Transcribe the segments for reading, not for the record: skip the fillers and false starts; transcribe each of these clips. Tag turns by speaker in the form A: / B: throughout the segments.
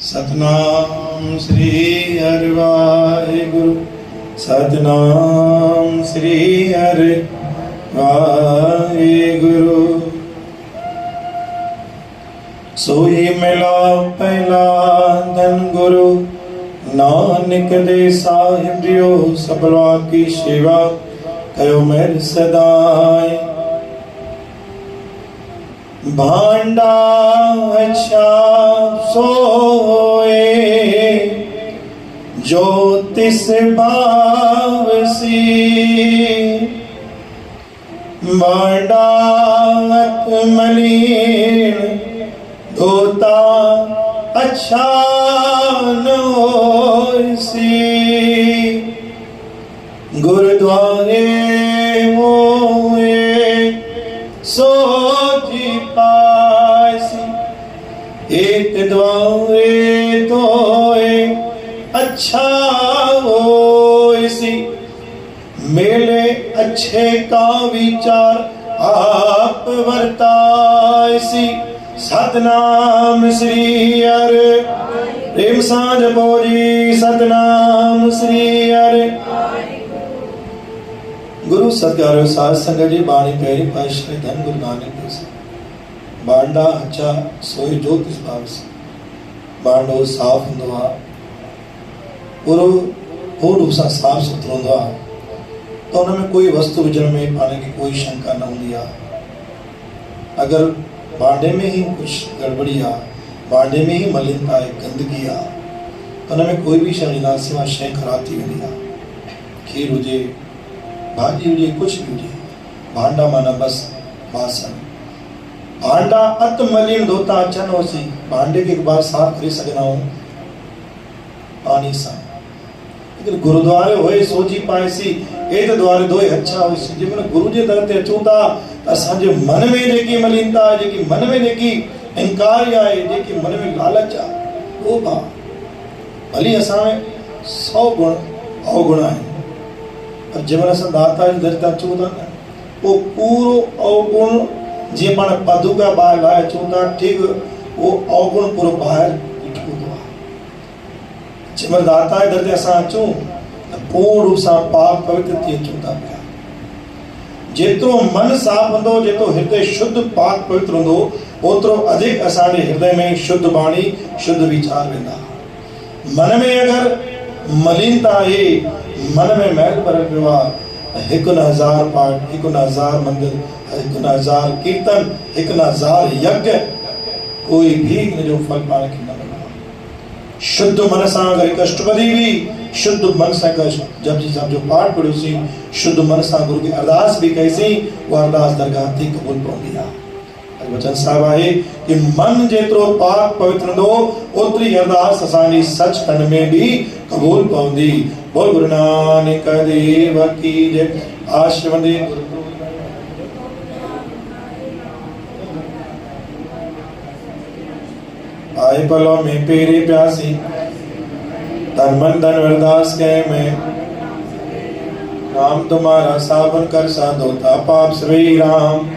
A: सतनाम श्री हरि वाहिगुरु। सतनाम श्री हरि वाहिगुरु। सोई मिला पहला धन गुरु, नानक दे साहिब जियो सबला की सेवा कयो मेर सदाई। भांडा अच्छा सोए जो तिस भावसी, भांडा मलिन धोता अच्छा न होसी। गुरुद्वारे होए सो जी पासी, एक द्वारे धोए अच्छा होसी। मेले अच्छे का विचार आप वर्तासी। सतनाम श्री हरि प्रेम साझ बोली। सतनाम श्री हरि। गुरु सत्कार साध संगत जी बाणी पहरी पातशाही धन गुरु नानक देव से। भांडा अच्छा सोई जो तिस भावसी। भांडो साफ हूंदो आहे, पूरो पूर्ण रूप सां साफ़ सुथरो हूंदो आहे, त हुन में कोई वस्तु विझण में पाण खे कोई शंका न हूंदी आहे। अगरि भांडे में ही कुछ गड़बड़ी आहे, भांडे में ही मलिनता आहे, गंदगी आहे, त हुन में कोई बि शइ विझंदासीं उहा शइ ख़राब थी वेंदी आहे। खीर हुजे, भाॼी हुजे, कुछ भी हुजे, भांडा माना बस बासण। भांडा अत मलिन धोता अच्छा न होसी। भांडे के एक बार साफ करे सघंदा आहियूं पानी सां। लेकिन गुरुद्वारे होए सोजी पाएसी, ए त द्वारे धोए अच्छा होसी। जंहिंमहिल गुरु जे दर ते अचूं था त असांजे मन में जेकी मलिनता आहे, जेकी मन में जेकी अहंकार आहे, जेकी मन में लालच आहे, उहो भा भली असां में 100 गुण अवगुण आहिनि, पर जंहिंमहिल असां दाता जे दर ते अचूं था न, उहो पूरो अवगुण जीअं पाण पादुका ॿाहिरि लाहे अचूं था, ठीकु उहो अवगुण पूरो ॿाहिरि बीठो हूंदो आहे। जंहिंमहिल दाता जे दर ते असां अचूं त पूर्ण रूप सां पाक पवित्र थी अचूं था पिया। जेतिरो मन साफ़ हूंदो, जेतिरो हृदय शुद्ध पाक पवित्र हूंदो, ओतिरो अधिक असांजे हृदय में शुद्ध वाणी, शुद्ध वीचार वेंदा। मन में अगरि मलिनता आहे, मन में मैल भरियल पियो आहे, हिकु न 1000 पाठ, हिकु न 1000 मंदिर, हिकु न 1000 कीर्तन, हिकु न 1000 यज्ञ, कोई भी हिनजो फल पाण खे न मिलंदो। शुद्ध मन सां अगरि हिकु अष्टपदी बि शुद्ध मन सां जपजी साहिब जो पाठ पढ़ियोसीं, शुद्ध मन सां गुरु खे अरदास बि कईसीं, उहा अरदास दरगाह ते क़बूल पवंदी आहे। वचन साहिब आहे कि मन जेतिरो पाक पवित्र हूंदो, ओतिरी अरदास असांजी सचखंड में बि क़बूल पवंदी। बोल गुरु नानक देव की जय। आश्रम दे आए पलों में पेरे प्यासी, तन मन धन अरदास कहे मैं, नाम तुम्हारा सावन कर सा धोता पाप श्री राम।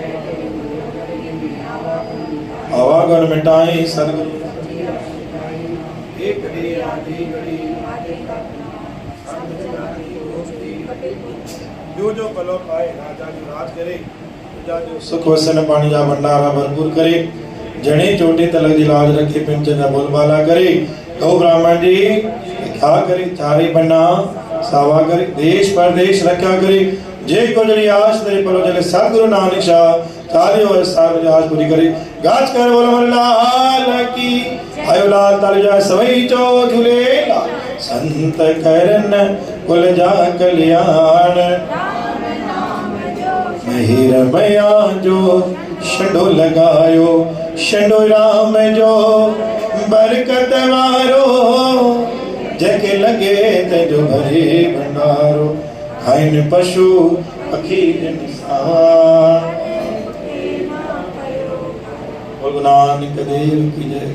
A: आवागुण मिटाई सदगुरु एक घड़ी आधी घड़ी, जो जो पलो पाए राजा जो राज करे, राजा जो सुख वसन पानी जा भंडारा भरपूर करे, जने चोटे तलक जी लाज रखे, पिंचन जा बोलबाला करे। गौ ब्राह्मण जी क्या करे, चारे बन्ना सावा करे, देश परदेश रखा करे। जे कोजड़ी आश तेरे पलो जले सतगुरु नानक शाह तालियो और सार आज पूरी करे। गाज कर बोल मन लाल की आयो लाल ताली जा सवई चो झूलेला, संत करन कुल जा कल्याण। महिर मया जो शंडो लगायो, शंडो राम जो बरकत वारो, जके लगे ते जो भरे भंडारो। खाइन पशु पखी इंसान। बोल नानक देव की जय।